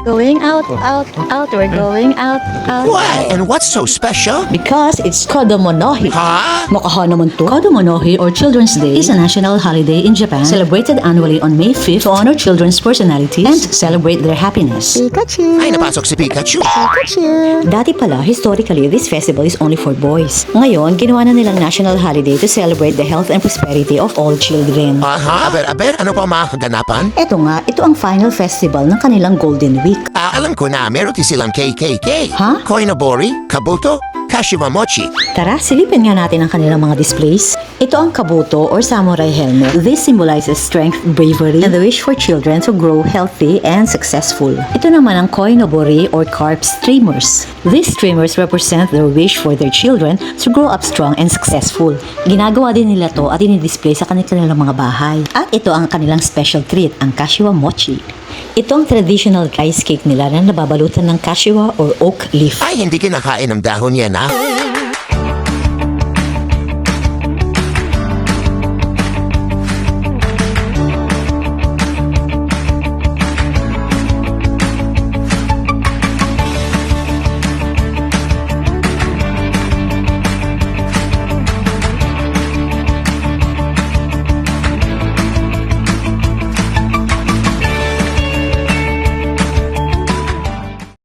Going out, we're going out. Why? And what's so special? Because it's Kodomonohi. Huh? Makaha naman to. Kodomonohi or Children's Day is a national holiday in Japan celebrated annually on May 5th to honor children's personalities and celebrate their happiness. Pikachu! Ay, napasok si Pikachu. Pikachu! Dati pala, historically, this festival is only for boys. Ngayon, ginawa na nilang national holiday to celebrate the health and prosperity of all children. Aha, aber, ano pa mga kaganapan? Eto nga, ito ang final festival ng kanilang Golden Week. Alam ko na, meron din silang KKK. Ha? Koinobori, Kabuto, Kashiwamochi. Tara, silipin nga natin ang kanilang mga displays. Ito ang kabuto or samurai helmet. This symbolizes strength, bravery, and the wish for children to grow healthy and successful. Ito naman ang koinobori or carp streamers. These streamers represent their wish for their children to grow up strong and successful. Ginagawa din nila to at dinidisplay sa kanilang mga bahay. At ito ang kanilang special treat, ang kashiwamochi. Ito ang traditional rice cake nila na nababalutan ng kashiwa or oak leaf. Ay, hindi kinakain ng dahon yan, ha?